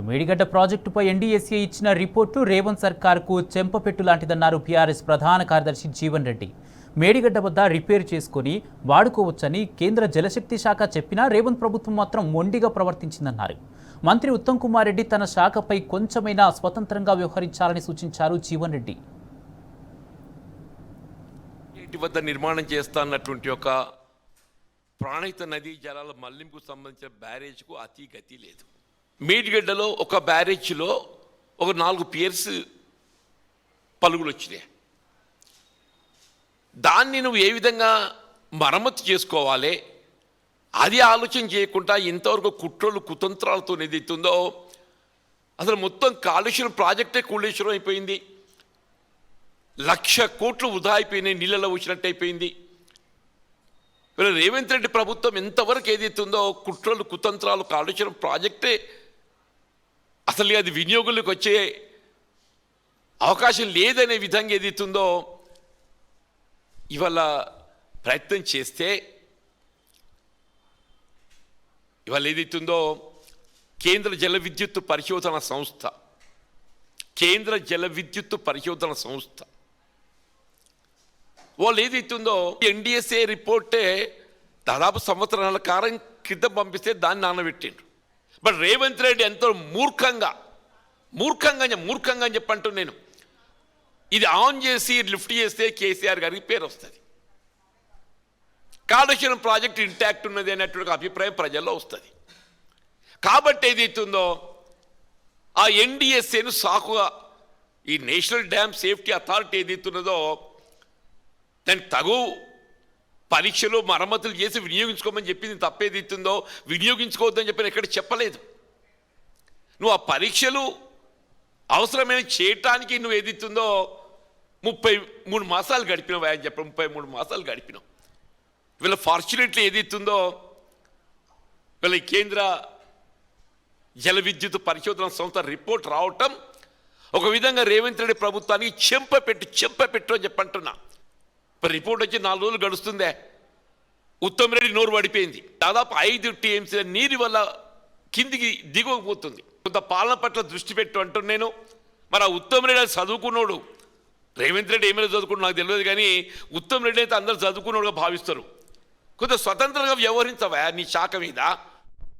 మేడిగడ్డ ప్రాజెక్టుపై ఎన్డీఎస్ఏ ఇచ్చిన report Revanth సర్కార్కు చెంపపెట్టు లాంటిదన్నారు BRS ప్రధాన కార్యదర్శి జీవన్ రెడ్డి. మేడిగడ్డ వద్ద రిపేర్ చేసుకుని వాడుకోవచ్చని కేంద్ర జలశక్తి శాఖ చెప్పినా రేవంత్ ప్రభుత్వం మాత్రం మొండిగా ప్రవర్తించిందన్నారు. మంత్రి ఉత్తమ్ కుమార్ రెడ్డి తన శాఖపై కొంచెమైనా స్వతంత్రంగా వ్యవహరించాలని సూచించారు జీవన్ రెడ్డి. వద్ద నిర్మాణం చేస్తానన్నటువంటి ఒక ప్రాణహిత నదీ జలాల మళ్లింపుకు సంబంధించిన బ్యారేజ్కు అతి గతి లేదు. మేడిగడ్డలో ఒక బ్యారేజ్లో ఒక 4 పియర్స్ పలుగులు వచ్చినాయి. దాన్ని నువ్వు ఏ విధంగా మరమ్మతు చేసుకోవాలి అది ఆలోచన చేయకుండా ఇంతవరకు కుట్రలు కుతంత్రాలతో ఏదైతుందో అసలు మొత్తం కాళేశ్వరం ప్రాజెక్టే కూలేశ్వరం అయిపోయింది. 1,00,000 కోట్లు వృధా అయిపోయినాయి, నీళ్ళలో వచ్చినట్టు అయిపోయింది. వీళ్ళ రేవంత్ రెడ్డి ప్రభుత్వం ఎంతవరకు ఏదైతుందో కుట్రలు కుతంత్రాలు కాళేశ్వరం ప్రాజెక్టే అసలు అది వినియోగంలోకి వచ్చే అవకాశం లేదనే విధంగా ఏదైతుందో ఇవాళ ప్రయత్నం చేస్తే ఇవాళ ఏదైతుందో కేంద్ర జల విద్యుత్ పరిశోధన సంస్థ వాళ్ళు ఏదైతుందో ఎన్డీఎస్ఏ రిపోర్టే దాదాపు సంవత్సరాల కాలం క్రితం పంపిస్తే దాన్ని నానబెట్టిండ్రు. బట్ రేవంత్ రెడ్డి ఎంతో మూర్ఖంగా చెప్పంటూ నేను ఇది ఆన్ చేసి లిఫ్ట్ చేస్తే కేసీఆర్ గారికి పేరు వస్తుంది, కాళేశ్వరం ప్రాజెక్ట్ ఇంటాక్ట్ ఉన్నది అనేటువంటి అభిప్రాయం ప్రజల్లో వస్తుంది. కాబట్టి ఏదైతుందో ఆ ఎన్డీఎస్ఏను సాకుగా ఈ నేషనల్ డ్యామ్ సేఫ్టీ అథారిటీ ఏదైతున్నదో దానికి తగు పరీక్షలు మరమ్మతులు చేసి వినియోగించుకోమని చెప్పింది తప్పేదైతుందో వినియోగించుకోవద్దని చెప్పి ఎక్కడ చెప్పలేదు. నువ్వు ఆ పరీక్షలు అవసరమైన చేయటానికి నువ్వు ఏదైతుందో 33 మాసాలు గడిపినావు అని చెప్పి 33 మాసాలు గడిపినావు. వీళ్ళ ఫార్చునేట్లీ ఏదైతుందో వీళ్ళ కేంద్ర జల విద్యుత్ పరిశోధన సంస్థ రిపోర్ట్ రావటం ఒక విధంగా రేవంత్ రెడ్డి ప్రభుత్వానికి చెంపపెట్టు అని చెప్పంటున్నా. రిపోర్ట్ వచ్చి 4 రోజులు గడుస్తుందే, ఉత్తమ్ రెడ్డి నోరు పడిపోయింది. దాదాపు 5 టీఎంసీ నీరు వల్ల కిందికి దిగకపోతుంది. కొంత పాలన పట్ల దృష్టి పెట్టు అంటున్నాను నేను. మరి ఆ ఉత్తమ్ రెడ్డి చదువుకున్నాడు, రేవంత్ రెడ్డి ఏమైనా చదువుకున్నాడు నాకు తెలియదు, కానీ ఉత్తమ్ రెడ్డి అయితే అందరూ చదువుకున్నాడుగా భావిస్తారు. కొంత స్వతంత్రంగా వ్యవహరించవా నీ శాఖ మీద.